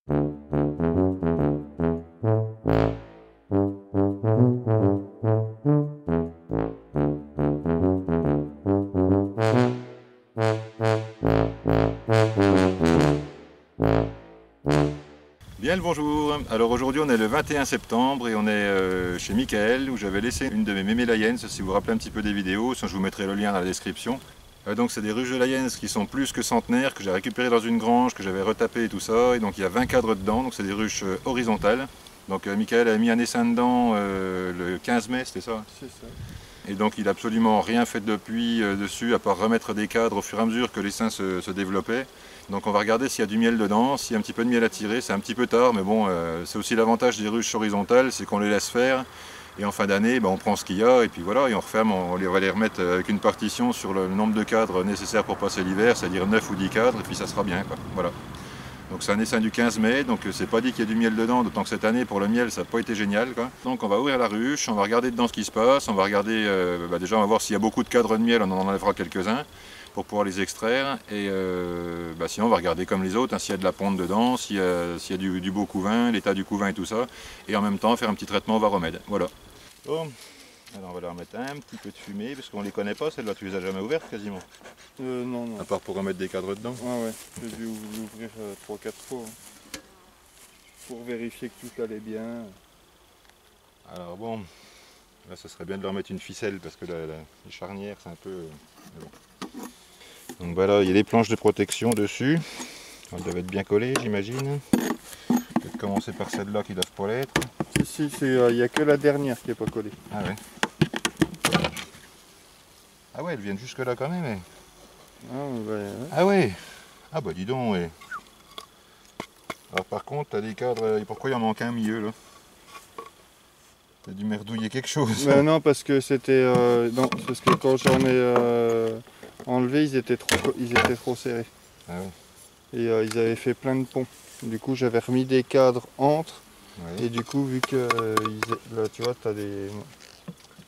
Bien le bonjour. Alors aujourd'hui on est le 21 septembre et on est chez Michael où j'avais laissé une de mes mémés Layens, si vous vous rappelez un petit peu des vidéos, sinon je vous mettrai le lien dans la description. Donc c'est des ruches de Layens qui sont plus que centenaires, que j'ai récupérées dans une grange, que j'avais retapé et tout ça, et donc il y a 20 cadres dedans, donc c'est des ruches horizontales. Donc Michael a mis un essaim dedans le 15 mai, c'était ça? C'est ça. Et donc il n'a absolument rien fait depuis dessus, à part remettre des cadres au fur et à mesure que l'essaim se développait. Donc on va regarder s'il y a du miel dedans, s'il y a un petit peu de miel à tirer. C'est un petit peu tard, mais bon, c'est aussi l'avantage des ruches horizontales, c'est qu'on les laisse faire. Et en fin d'année, on prend ce qu'il y a, et puis voilà, et on referme, on va les remettre avec une partition sur le nombre de cadres nécessaires pour passer l'hiver, c'est-à-dire 9 ou 10 cadres, et puis ça sera bien, quoi. Voilà. Donc c'est un essaim du 15 mai, donc c'est pas dit qu'il y a du miel dedans, d'autant que cette année pour le miel ça n'a pas été génial, quoi. Donc on va ouvrir la ruche, on va regarder dedans ce qui se passe, on va regarder, déjà on va voir s'il y a beaucoup de cadres de miel, on en enlèvera quelques-uns pour pouvoir les extraire, et sinon on va regarder comme les autres, hein, s'il y a de la ponte dedans, s'il y a du beau couvain, l'état du couvain et tout ça, et en même temps faire un petit traitement varomède. Voilà. Bon. Alors on va leur mettre un petit peu de fumée, parce qu'on les connaît pas, celle-là tu les as jamais ouvertes quasiment. Non, non. À part pour remettre des cadres dedans. Ouais, j'ai dû l'ouvrir 3-4 fois. Hein. Pour vérifier que tout allait bien. Alors bon, là ça serait bien de leur mettre une ficelle, parce que les charnières c'est un peu... bon. Donc voilà, il y a des planches de protection dessus. Elles doivent être bien collées, j'imagine. Peut-être commencer par celle-là qui doivent pas l'être. Si, il n'y a que la dernière qui n'est pas collée. Ah ouais. Ah ouais, elles viennent jusque là quand même. Ah ouais. Ah bah dis donc, ouais. Alors par contre, t'as des cadres, et pourquoi il en manque un au milieu là? T'as dû merdouiller quelque chose. Non, parce que c'était... non, parce que quand j'en ai enlevé, ils étaient trop serrés. Ah ouais. Et ils avaient fait plein de ponts. Du coup, j'avais remis des cadres entre. Ouais. Et du coup, vu que là, tu vois,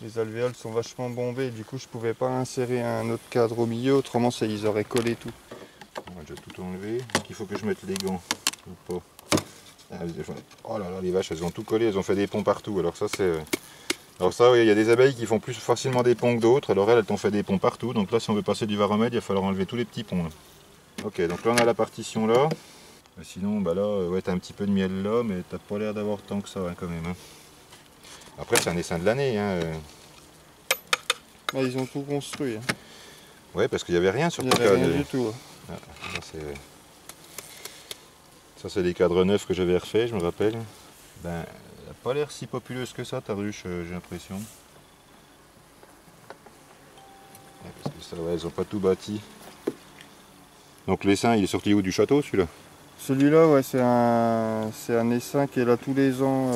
les alvéoles sont vachement bombées. Du coup, je pouvais pas insérer un autre cadre au milieu. Autrement, ils auraient collé tout. On va déjà tout enlever. Il faut que je mette les gants. Ou pas. Ah, oh là là, les vaches, elles ont tout collé. Elles ont fait des ponts partout. Alors ça, c'est... Alors ça, oui, il y a des abeilles qui font plus facilement des ponts que d'autres. Alors elles t'ont fait des ponts partout. Donc là, si on veut passer du varomède, il va falloir enlever tous les petits ponts. Là. Ok, donc là, on a la partition là. Sinon, là, ouais, t'as un petit peu de miel là, mais t'as pas l'air d'avoir tant que ça, hein, quand même. Hein. Après, c'est un essaim de l'année. Hein. Là, ils ont tout construit. Hein. Ouais, parce qu'il n'y avait rien sur le ton cadre. Rien du tout. Ah, ça, c'est des cadres neufs que j'avais refaits, je me rappelle. Elle n'a pas l'air si populeuse que ça, ta ruche, j'ai l'impression. Ouais, parce que ça, ouais, ils n'ont pas tout bâti. Donc l'essaim, il est sorti où, du château, celui-là? Celui-là, ouais, c'est un essaim qui est là tous les ans,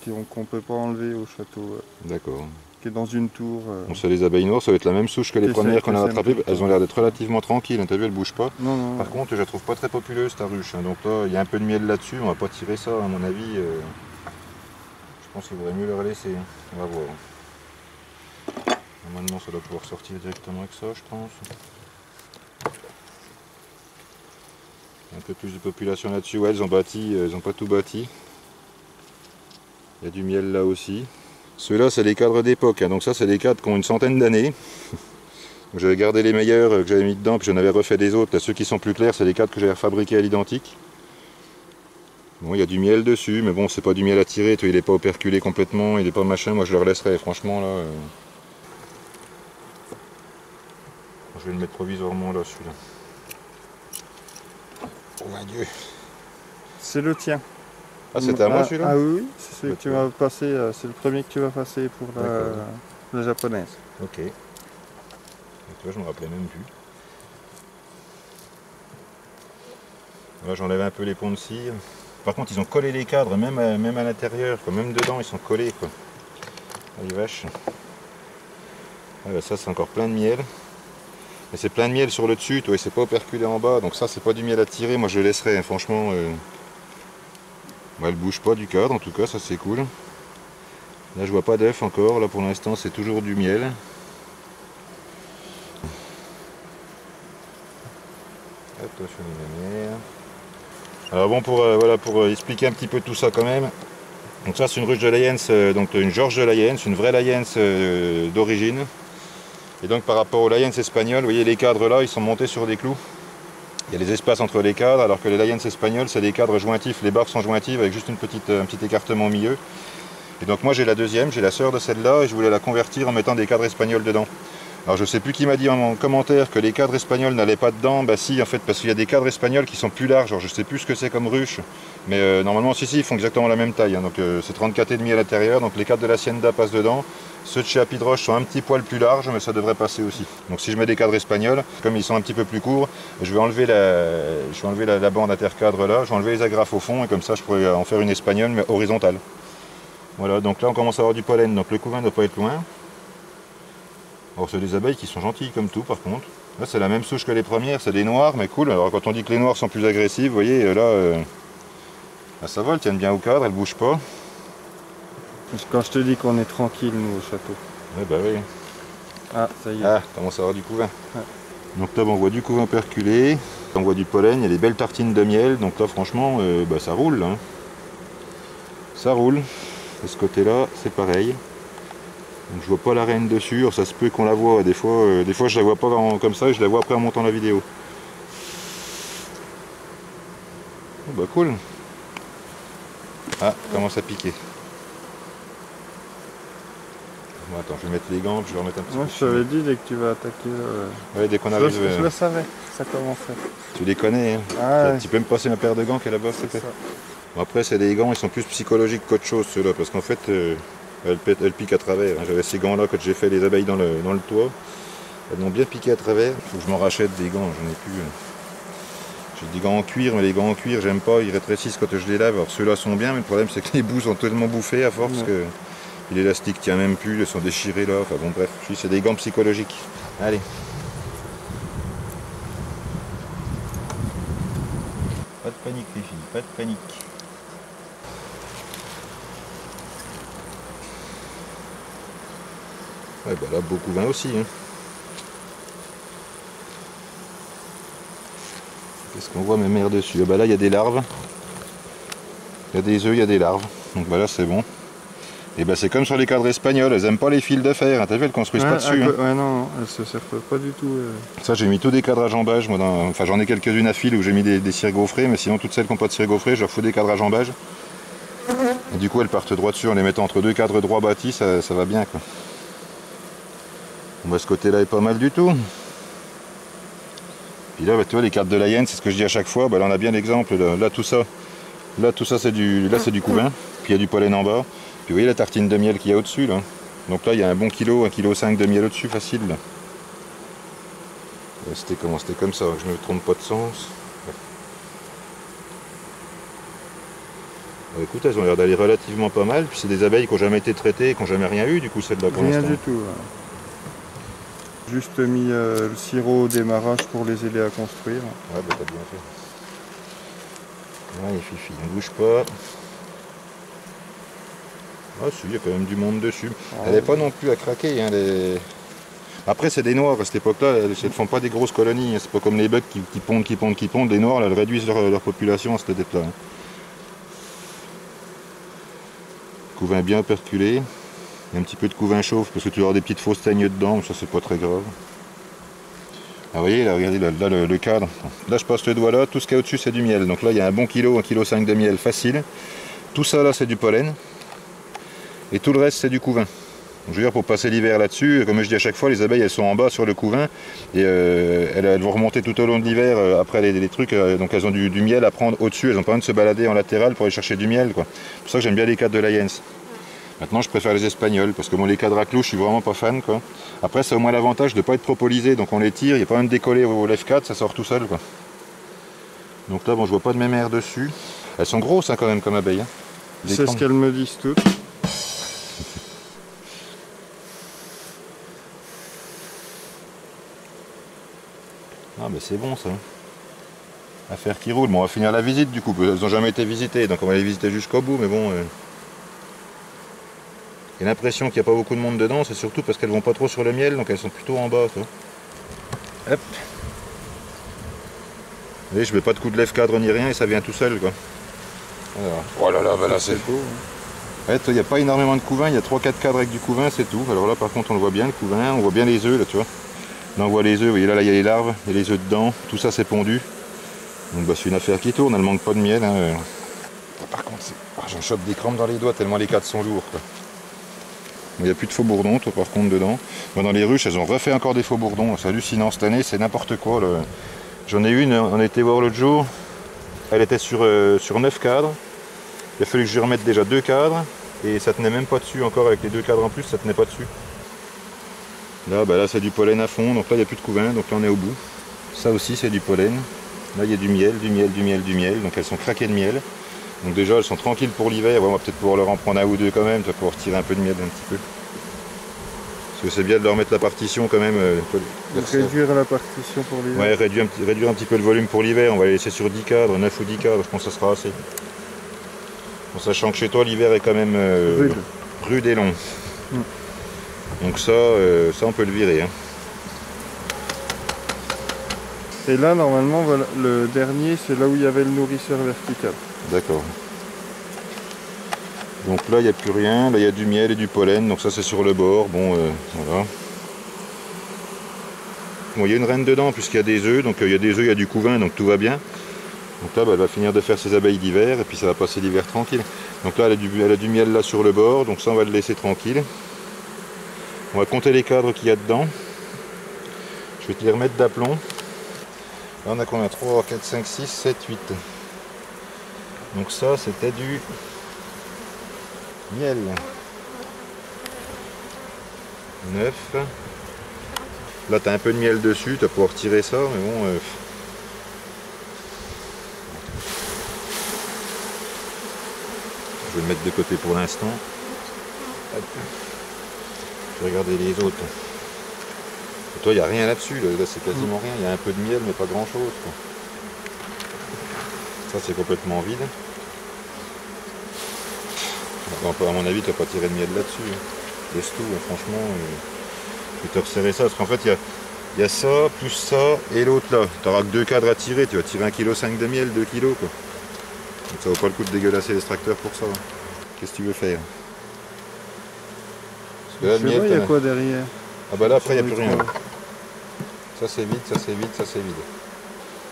qu'on ne peut pas enlever au château. D'accord. Qui est dans une tour. Bon, ça, les abeilles noires, ça va être la même souche que les premières qu'on a attrapées. Elles ont l'air d'être relativement tranquilles, hein, t'as vu, elles bougent pas. Non. Par contre, je la trouve pas très populeuse, ta ruche. Hein. Donc là, il y a un peu de miel là-dessus, on va pas tirer ça, à mon avis. Je pense qu'il vaudrait mieux le relaisser. Hein. On va voir. Normalement, ça doit pouvoir sortir directement avec ça, je pense. Un peu plus de population là-dessus. Ouais, elles ont bâti, elles ont pas tout bâti. Il y a du miel là aussi. Ceux-là, c'est les cadres d'époque. Hein. Donc ça, c'est des cadres qui ont une centaine d'années. J'avais gardé les meilleurs que j'avais mis dedans, puis j'en avais refait des autres. Là, ceux qui sont plus clairs, c'est les cadres que j'avais fabriqués à l'identique. Bon, il y a du miel dessus, mais bon, c'est pas du miel à tirer. Il n'est pas operculé complètement, il n'est pas machin. Moi, je le relaisserai, franchement, là. Je vais le mettre provisoirement là, celui-là. Oh mon Dieu. C'est le tien. Ah, c'était à moi celui-là? Ah oui, c'est celui que tu vas passer, c'est le premier que tu vas passer pour la japonaise. Ok. Et toi, je me rappelais même plus. Là, j'enlève un peu les ponts de cire. Par contre, ils ont collé les cadres, même à l'intérieur, même dedans, ils sont collés, quoi. Ah, les vaches. Ah, bah, ça, c'est encore plein de miel. Et c'est plein de miel sur le dessus, toi, et c'est pas operculé en bas, donc ça, c'est pas du miel à tirer. Moi, je le laisserai, hein, franchement. Elle bouge pas du cadre, en tout cas, ça, c'est cool. Là, je vois pas d'œuf encore. Là, pour l'instant, c'est toujours du miel. Attention les lumières. Alors bon, voilà, pour expliquer un petit peu tout ça quand même. Donc ça c'est une ruche de Layens, donc une George de Layens, une vraie Layens d'origine. Et donc par rapport aux Layens espagnols, vous voyez les cadres là, ils sont montés sur des clous. Il y a des espaces entre les cadres, alors que les Layens espagnols, c'est des cadres jointifs, les barres sont jointives avec juste un petit écartement au milieu. Et donc moi j'ai la deuxième, j'ai la sœur de celle-là, et je voulais la convertir en mettant des cadres espagnols dedans. Alors je sais plus qui m'a dit en commentaire que les cadres espagnols n'allaient pas dedans. Bah si, en fait, parce qu'il y a des cadres espagnols qui sont plus larges. Alors je sais plus ce que c'est comme ruche, mais normalement si ils font exactement la même taille, hein. Donc c'est 34,5 à l'intérieur, donc les cadres de l'Hacienda passent dedans. Ceux de chez Apidroche sont un petit poil plus larges, mais ça devrait passer aussi. Donc si je mets des cadres espagnols, comme ils sont un petit peu plus courts, je vais enlever la bande intercadre là, je vais enlever les agrafes au fond, et comme ça je pourrais en faire une espagnole, mais horizontale. Voilà, donc là on commence à avoir du pollen, donc le couvain ne doit pas être loin. Alors c'est des abeilles qui sont gentilles comme tout par contre. Là c'est la même souche que les premières, c'est des noirs mais cool. Alors quand on dit que les noirs sont plus agressifs, vous voyez là, ça va, elles tiennent bien au cadre, elles bougent pas. Quand je te dis qu'on est tranquille nous au château. Ouais bah oui. Ah ça y est. Ah, commence à avoir du couvain. Ouais. Donc là on voit du couvain perculé, on voit du pollen, il y a des belles tartines de miel, donc là franchement bah, ça roule là. Ça roule. De ce côté là c'est pareil. Donc je vois pas la reine dessus, alors ça se peut qu'on la voit, des fois je la vois pas comme ça et je la vois après en montant la vidéo. Oh bah cool. Ah, commence à piquer. Bon, attends, je vais mettre les gants, je vais remettre un petit peu. Moi je t'avais dit dès que tu vas attaquer Ouais, dès qu'on arrive. Je le savais, ça commençait. Tu les connais, hein. Ah, ouais. Tu peux me passer ma paire de gants qui est là-bas s'il te plaît. Bon, après c'est des gants, ils sont plus psychologiques qu'autre chose ceux-là, parce qu'en fait elles piquent à travers. J'avais ces gants là quand j'ai fait les abeilles dans le toit. Elles m'ont bien piqué à travers. Faut que je m'en rachète des gants, j'en ai plus. J'ai des gants en cuir, mais les gants en cuir j'aime pas, ils rétrécissent quand je les lave. Alors ceux-là sont bien, mais le problème c'est que les bouts sont tellement bouffés à force que l'élastique tient même plus, ils sont déchirés là. Enfin bon bref, c'est des gants psychologiques. Allez. Pas de panique les filles, pas de panique. Ouais bah là beaucoup vin aussi. Hein. Qu'est-ce qu'on voit mes mères dessus? Ah bah là il y a des larves. Il y a des œufs, il y a des larves. Donc bah là c'est bon. Et bah c'est comme sur les cadres espagnols, elles aiment pas les fils de fer. T'as vu, elles construisent pas dessus. Hein. Ouais non, elles se servent pas du tout. Ça j'ai mis tous des cadres à jambage. Moi, enfin j'en ai quelques-unes à fil où j'ai mis des cires gaufrées, mais sinon toutes celles qui n'ont pas de cires gaufrées, je leur fous des cadres à jambage. Et du coup elles partent droit dessus en les mettant entre deux cadres droits bâtis, ça va bien quoi. Bon, bah, ce côté-là est pas mal du tout. Puis là, bah, tu vois, les cadres de Layens, c'est ce que je dis à chaque fois. Bah, là, on a bien l'exemple. Là, tout ça, c'est du couvain. Puis il y a du pollen en bas. Puis vous voyez la tartine de miel qu'il y a au-dessus. Là. Donc là, il y a un bon kilo, 1,5 kg de miel au-dessus, facile. Là. C'était comment? C'était comme ça, je ne me trompe pas de sens. Bah, écoute, elles ont l'air d'aller relativement pas mal. Puis c'est des abeilles qui n'ont jamais été traitées, qui n'ont jamais rien eu, du coup, celle-là pour l'instant. Rien du tout. Juste mis le sirop au démarrage pour les aider à construire. Ouais, bah t'as bien fait. Ouais, les fifi, on bouge pas. Ah si, il y a quand même du monde dessus. Elle n'est pas non plus à craquer. Hein, Après, c'est des noirs. À cette époque-là, elles ne font pas des grosses colonies. Hein. C'est pas comme les bugs qui pondent. Les noirs, là, elles réduisent leur population à cette dette-là. Hein. Couvain bien perculé. Il y a un petit peu de couvain chauve parce que tu vas avoir des petites fausses teignes dedans, mais ça c'est pas très grave. Ah, vous voyez, là, regardez là, le cadre. Là je passe le doigt là, tout ce qu'il y a au-dessus c'est du miel. Donc là il y a un bon kilo, 1,5 kg de miel facile. Tout ça là c'est du pollen. Et tout le reste c'est du couvain. Donc, je veux dire pour passer l'hiver là-dessus, comme je dis à chaque fois, les abeilles elles sont en bas sur le couvain. Et elles vont remonter tout au long de l'hiver après les trucs. Donc elles ont du miel à prendre au-dessus, elles ont pas besoin de se balader en latéral pour aller chercher du miel. C'est pour ça que j'aime bien les cadres de Layens. Maintenant je préfère les espagnols parce que bon, les cadres à clous je suis vraiment pas fan quoi. Après c'est au moins l'avantage de ne pas être propolisé, donc on les tire, il n'y a pas besoin de décoller au lève 4, ça sort tout seul quoi. Donc là bon je vois pas de mémères dessus. Elles sont grosses hein, quand même comme abeilles. Hein. C'est ce qu'elles me disent toutes. Ah mais c'est bon ça. Affaire qui roule. Bon on va finir la visite du coup, elles n'ont jamais été visitées, donc on va les visiter jusqu'au bout, mais bon. J'ai l'impression qu'il n'y a pas beaucoup de monde dedans, c'est surtout parce qu'elles vont pas trop sur le miel, donc elles sont plutôt en bas. Toi. Hop. voyez, je mets pas de coup de lève-cadre ni rien et ça vient tout seul, quoi. Alors, oh là là, bah là c'est beau. Ouais, il n'y a pas énormément de couvain, il y a 3-4 cadres avec du couvain, c'est tout. Alors là, par contre, on le voit bien, le couvain, on voit bien les œufs, là, tu vois. Là, on voit les œufs, vous voyez, là, il y a les larves, il y a les œufs dedans, tout ça, c'est pondu. Donc, bah, c'est une affaire qui tourne, elle manque pas de miel. Hein. Par contre, j'en chope des crampes dans les doigts, tellement les cadres sont lourds, quoi. Il n'y a plus de faux bourdons, toi, par contre, dedans. Bon, dans les ruches, elles ont refait encore des faux bourdons. C'est hallucinant, cette année, c'est n'importe quoi. J'en ai une, on a été voir l'autre jour, elle était sur 9 cadres. Il a fallu que je lui remette déjà 2 cadres et ça tenait même pas dessus encore avec les 2 cadres en plus, ça tenait pas dessus. Là, bah là c'est du pollen à fond, donc là il n'y a plus de couvain, donc là on est au bout. Ça aussi c'est du pollen. Là il y a du miel, du miel, du miel, du miel, donc elles sont craquées de miel. Donc déjà elles sont tranquilles pour l'hiver, on va peut-être pouvoir leur en prendre un ou deux quand même, tu vas pouvoir tirer un peu de miel un petit peu. Parce que c'est bien de leur mettre la partition quand même. Réduire la partition pour l'hiver. Ouais, réduire un petit peu le volume pour l'hiver, on va les laisser sur 10 cadres, 9 ou 10 cadres, je pense que ça sera assez. En sachant que chez toi l'hiver est quand même rude et long. Donc ça on peut le virer. Hein. Et là normalement voilà, le dernier c'est là où il y avait le nourrisseur vertical. D'accord. Donc là il n'y a plus rien, là il y a du miel et du pollen, donc ça c'est sur le bord. Bon voilà. Bon, il y a une reine dedans puisqu'il y a des œufs, donc il y a des œufs, il y a du couvain, donc tout va bien. Donc là, bah, elle va finir de faire ses abeilles d'hiver et puis ça va passer l'hiver tranquille. Donc là, elle a du miel là sur le bord, donc ça on va le laisser tranquille. On va compter les cadres qu'il y a dedans. Je vais te les remettre d'aplomb. Là on a combien? 3, 4, 5, 6, 7, 8. Donc ça c'était du miel. 9. Là tu as un peu de miel dessus, tu vas pouvoir tirer ça, mais bon... Je vais le mettre de côté pour l'instant. Je vais regarder les autres. Et toi, il n'y a rien là-dessus. Là, c'est quasiment rien. Il y a un peu de miel, mais pas grand-chose. Ça, c'est complètement vide. Donc, à mon avis, tu n'as pas tiré de miel là-dessus. Laisse tout, franchement. Je vais te resserrer ça. Parce qu'en fait, il y a ça, plus ça, et l'autre là. Tu n'auras que 2 cadres à tirer. Tu vas tirer 1,5 kg de miel, 2 kg. Quoi. Donc ça vaut pas le coup de dégueulasser l'extracteur pour ça. Qu'est-ce que tu veux faire? Parce que là, le miel, il y a quoi derrière? Ah bah là après il n'y a plus rien. Ça c'est vide, ça c'est vide, ça c'est vide.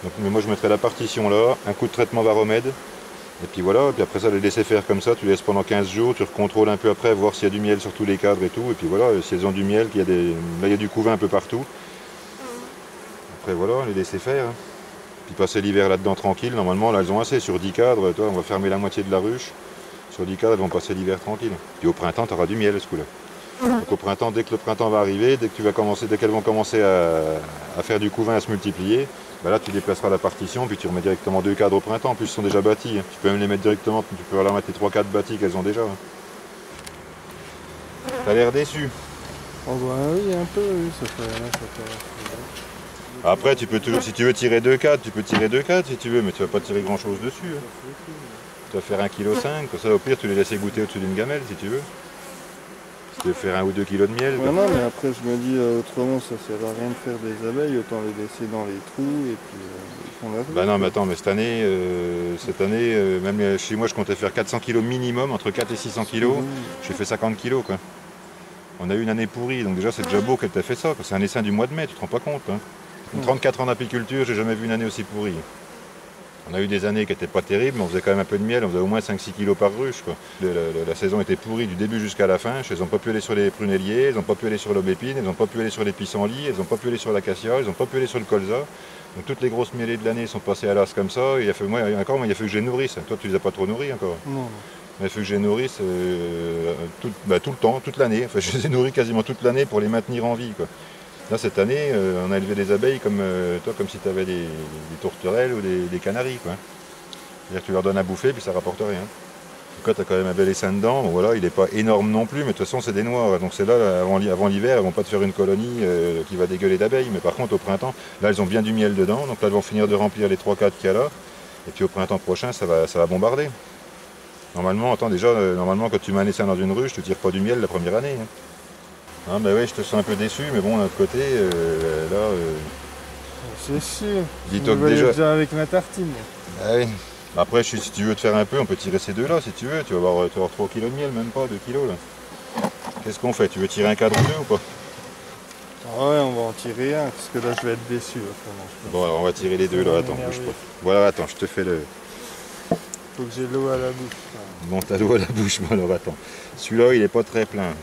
Donc mais moi je mettrai la partition là, un coup de traitement varomède. Et puis voilà, et puis après ça les laisser faire comme ça, tu laisses pendant 15 jours, tu recontrôles un peu après, voir s'il y a du miel sur tous les cadres et tout. Et puis voilà, si elles ont du miel, qu'il y a des. Là il y a du couvain un peu partout. Après voilà, les laisser faire. Hein. Puis passer l'hiver là-dedans tranquille, normalement là elles ont assez, sur 10 cadres, toi on va fermer la moitié de la ruche, sur 10 cadres elles vont passer l'hiver tranquille. Puis au printemps tu auras du miel ce coup-là. Donc au printemps, dès que le printemps va arriver, dès qu'elles vont commencer à faire du couvain, à se multiplier, bah là tu déplaceras la partition, puis tu remets directement 2 cadres au printemps, en plus ils sont déjà bâtis, hein. Tu peux même les mettre directement, tu peux leur mettre les 3-4 bâtis qu'elles ont déjà. Hein. T'as l'air déçu. Oh bah oui, un peu, oui, ça fait... Après, tu peux toujours, si tu veux tirer 2 cadres, tu peux tirer 2 cadres si tu veux, mais tu vas pas tirer grand chose dessus. Hein. Tu vas faire 1,5 kg, comme ça au pire tu les laisses égoutter au-dessus d'une gamelle si tu veux. Si tu veux faire 1 ou 2 kg de miel. Ouais, non, mais après je me dis autrement ça sert à rien de faire des abeilles, autant les laisser dans les trous et puis ils font leur vie. Bah non, mais attends, mais cette année, même chez moi je comptais faire 400 kg minimum, entre 4 et 600 kg, j'ai fait 50 kg quoi. On a eu une année pourrie, donc déjà c'est déjà beau qu'elle t'ait fait ça, c'est un essaim du mois de mai, tu te rends pas compte. Hein. 34 ans d'apiculture, j'ai jamais vu une année aussi pourrie. On a eu des années qui n'étaient pas terribles, mais on faisait quand même un peu de miel, on faisait au moins 5-6 kg par ruche. Quoi. La saison était pourrie du début jusqu'à la fin, ils n'ont pas pu aller sur les prunelliers, ils n'ont pas pu aller sur l'aubépine, ils n'ont pas pu aller sur les pissenlits, ils n'ont pas pu aller sur l'acacia, ils n'ont pas pu aller sur le colza. Donc toutes les grosses mielées de l'année sont passées à l'as comme ça, et il a fallu que je les nourrisse. Toi tu les as pas trop nourris encore? Non. Il a fallu que je les nourrisse tout le temps, toute l'année. Enfin, je les ai nourris quasiment toute l'année pour les maintenir en vie. Quoi. Là, cette année, on a élevé des abeilles comme si tu avais des tourterelles ou des canaris. Quoi. C'est-à-dire que tu leur donnes à bouffer, puis ça rapporte rien. En tout cas, tu as quand même un bel essaim dedans. Bon, voilà, il n'est pas énorme non plus, mais de toute façon, c'est des noirs. Donc c'est là, avant l'hiver, elles ne vont pas te faire une colonie qui va dégueuler d'abeilles. Mais par contre, au printemps, là, elles ont bien du miel dedans. Donc là, elles vont finir de remplir les 3-4 qu'il y a là. Et puis au printemps prochain, ça va bombarder. Normalement, normalement, quand tu mets un essaim dans une ruche, tu ne tires pas du miel la première année. Hein. Ah, bah oui, je te sens un peu déçu, mais bon, d'un autre côté, là, C'est sûr. Dis-toi Je que vais déjà... déjà avec ma tartine. Ah oui. Après, si tu veux te faire un peu, on peut tirer ces deux-là si tu veux. Tu vas avoir 3 kilos de miel, même pas 2 kilos là. Qu'est-ce qu'on fait? Tu veux tirer un cadre ou deux ou pas? Ah ouais, on va en tirer un, parce que là je vais être déçu. Bon, alors on va tirer les deux là, attends, bouge pas. Voilà, attends, je te fais le... Faut que j'ai l'eau à la bouche. Bon, t'as l'eau à la bouche, bon alors attends. Celui-là, il est pas très plein.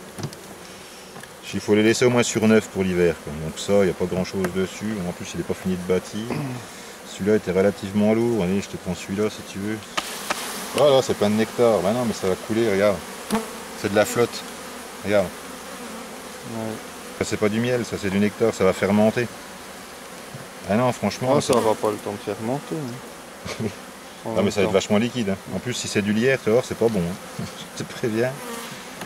Il faut les laisser au moins sur 9 pour l'hiver. Donc ça, il n'y a pas grand-chose dessus. En plus, il n'est pas fini de bâtir. Celui-là était relativement lourd. Allez, je te prends celui-là si tu veux. Voilà, c'est plein de nectar. Bah non, mais ça va couler, regarde. C'est de la flotte. Regarde. Ouais. Ça, c'est pas du miel, ça, c'est du nectar. Ça va fermenter. Ah non, franchement... Oh, ça n'aura pas le temps de fermenter. Hein. Non, mais ça va être vachement liquide. Hein. En plus, si c'est du lierre, tu vois, c'est pas bon. Hein. Je te préviens.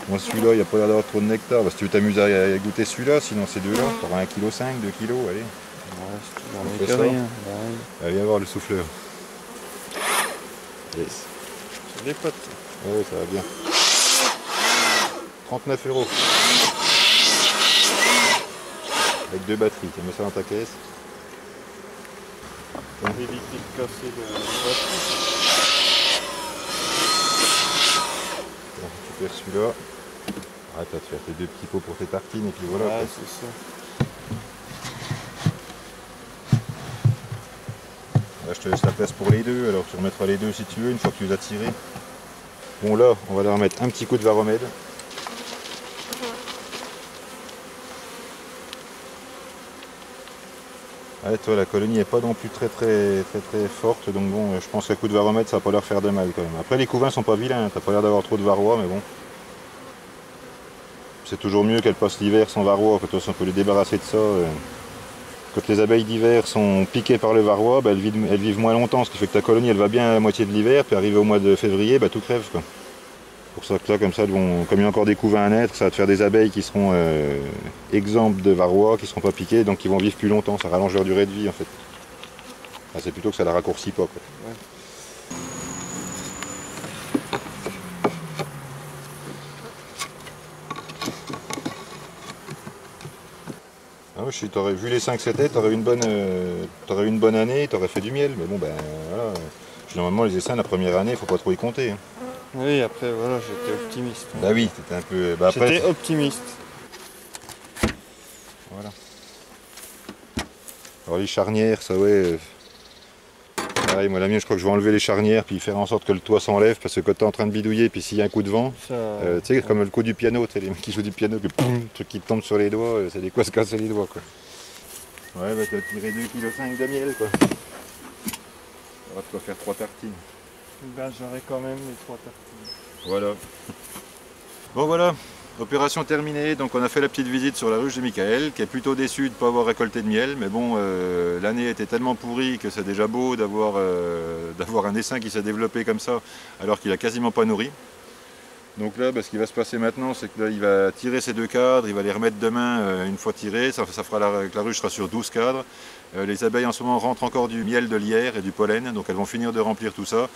Moi, celui-là, il n'y a pas l'air d'avoir trop de nectar. Bah, si tu veux t'amuser à goûter celui-là, sinon ces deux-là, tu auras 1,5 kg, 2 kg, allez. Ouais, si tu On fait n'en ça. mets rien. Allez, viens voir le souffleur. Yes. C'est des potes. Ouais, ça va bien. 39 €. Avec 2 batteries. Tu mets ça dans ta caisse. On évite de casser le batterie. On récupère celui-là. Ah, tu vas te faire tes 2 petits pots pour tes tartines et puis voilà. Ouais, Quoi. c'est ça. Là, je te laisse la place pour les deux. Alors tu remettras les deux si tu veux, une fois que tu les as tirés. Bon là, on va leur mettre un petit coup de varomède. Ouais, toi, la colonie n'est pas non plus très forte, donc bon, je pense qu'à coup de varomètre, ça va pas leur faire de mal quand même. Après, les couvains sont pas vilains, t'as pas l'air d'avoir trop de varrois, mais bon. C'est toujours mieux qu'elles passent l'hiver sans varrois, de toute façon, on peut les débarrasser de ça. Quand les abeilles d'hiver sont piquées par le varroa, bah, elles vivent moins longtemps, ce qui fait que ta colonie, elle va bien à la moitié de l'hiver, puis arrivé au mois de février, bah, tout crève, quoi. Pour ça que là, comme ça, comme il y a encore des couvains à naître, ça va te faire des abeilles qui seront exemptes de varroa, qui ne seront pas piquées, donc qui vont vivre plus longtemps. Ça rallonge leur durée de vie en fait. Enfin, c'est plutôt que ça la raccourcit pas. Quoi. Ouais. Ah oui, t'aurais vu les 5 c'était, t'aurais eu une bonne année, t'aurais fait du miel, mais bon ben voilà. Normalement les essaims la première année, il faut pas trop y compter. Hein. Oui, après voilà, j'étais optimiste. Bah oui, c'était un peu. Bah, après, j'étais optimiste. Voilà. Alors les charnières, ça ouais. Pareil, moi la mienne, je crois que je vais enlever les charnières puis faire en sorte que le toit s'enlève parce que quand tu es en train de bidouiller puis s'il y a un coup de vent, tu sais comme le coup du piano, tu sais les mecs qui jouent du piano, que le truc qui te tombe sur les doigts, c'est des quoi se casser les doigts quoi. Ouais bah tu as tiré 2,5 kg de miel quoi. Ça va te faire 3 tartines. Ben j'aurai quand même les 3 tartines. Voilà. Bon voilà, opération terminée, donc on a fait la petite visite sur la ruche de Michael, qui est plutôt déçu de ne pas avoir récolté de miel, mais bon, l'année était tellement pourrie que c'est déjà beau d'avoir un essaim qui s'est développé comme ça, alors qu'il a quasiment pas nourri. Donc là, ce qui va se passer maintenant, c'est que là, il va tirer ces 2 cadres, il va les remettre demain une fois tirés, ça fera que la ruche sera sur 12 cadres. Les abeilles en ce moment rentrent encore du miel de lierre et du pollen, donc elles vont finir de remplir tout ça.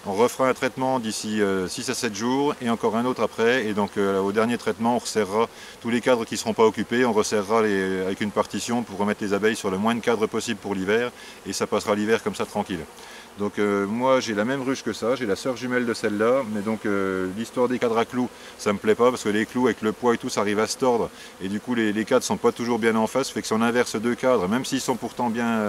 On refera un traitement d'ici 6 à 7 jours et encore un autre après. Et donc au dernier traitement, on resserrera tous les cadres qui ne seront pas occupés, on resserrera avec une partition pour remettre les abeilles sur le moins de cadres possible pour l'hiver. Et ça passera l'hiver comme ça tranquille. Donc moi j'ai la même ruche que ça, j'ai la sœur jumelle de celle-là, mais donc l'histoire des cadres à clous, ça me plaît pas parce que les clous avec le poids et tout, ça arrive à se tordre et du coup les cadres sont pas toujours bien en face, fait que si on inverse 2 cadres, même s'ils sont pourtant bien,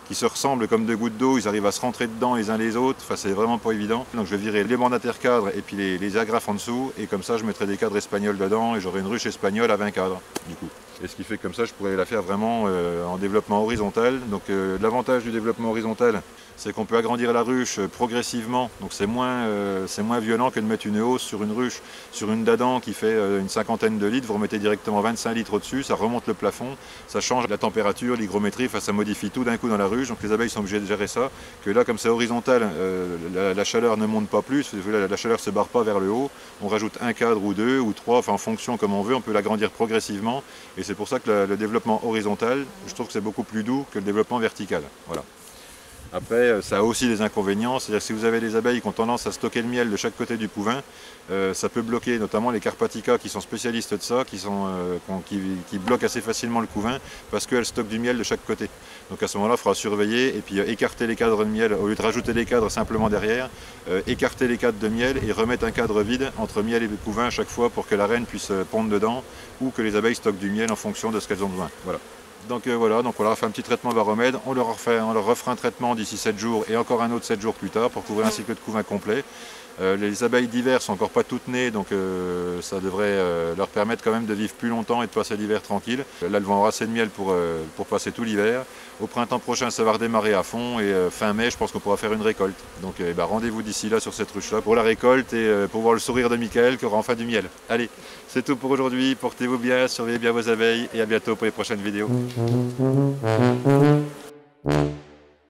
qui se ressemblent comme 2 gouttes d'eau, ils arrivent à se rentrer dedans les uns les autres, enfin c'est vraiment pas évident. Donc je vais virer les mandataires cadres et puis les agrafes en dessous et comme ça je mettrai des cadres espagnols dedans et j'aurai une ruche espagnole à 20 cadres du coup. Et ce qui fait que comme ça je pourrais la faire vraiment en développement horizontal. Donc l'avantage du développement horizontal, c'est qu'on peut agrandir la ruche progressivement, donc c'est moins violent que de mettre une hausse sur une ruche, sur une dadan qui fait une 50aine de litres, vous remettez directement 25 litres au-dessus, ça remonte le plafond, ça change la température, l'hygrométrie, enfin, ça modifie tout d'un coup dans la ruche, donc les abeilles sont obligées de gérer ça, que là comme c'est horizontal, la chaleur ne monte pas plus, la chaleur ne se barre pas vers le haut, on rajoute un cadre ou 2 ou 3, enfin en fonction comme on veut, on peut l'agrandir progressivement, et c'est pour ça que le développement horizontal, je trouve que c'est beaucoup plus doux que le développement vertical. Voilà. Après, ça a aussi des inconvénients, c'est-à-dire que si vous avez des abeilles qui ont tendance à stocker le miel de chaque côté du pouvin, ça peut bloquer notamment les Carpatica qui sont spécialistes de ça, qui bloquent assez facilement le couvain parce qu'elles stockent du miel de chaque côté. Donc à ce moment-là, il faudra surveiller et puis écarter les cadres de miel, au lieu de rajouter les cadres simplement derrière, écarter les cadres de miel et remettre un cadre vide entre miel et couvain à chaque fois pour que la reine puisse pondre dedans ou que les abeilles stockent du miel en fonction de ce qu'elles ont besoin. Voilà. Donc voilà, donc on leur a fait un petit traitement baromède, on leur refera un traitement d'ici 7 jours et encore un autre 7 jours plus tard pour couvrir un cycle de couvain complet. Les abeilles d'hiver sont encore pas toutes nées, donc ça devrait leur permettre quand même de vivre plus longtemps et de passer l'hiver tranquille. Là, elles vont avoir assez de miel pour passer tout l'hiver. Au printemps prochain, ça va redémarrer à fond et fin mai, je pense qu'on pourra faire une récolte. Donc rendez-vous d'ici là sur cette ruche-là pour la récolte et pour voir le sourire de Michael qui aura enfin du miel. Allez, c'est tout pour aujourd'hui. Portez-vous bien, surveillez bien vos abeilles et à bientôt pour les prochaines vidéos.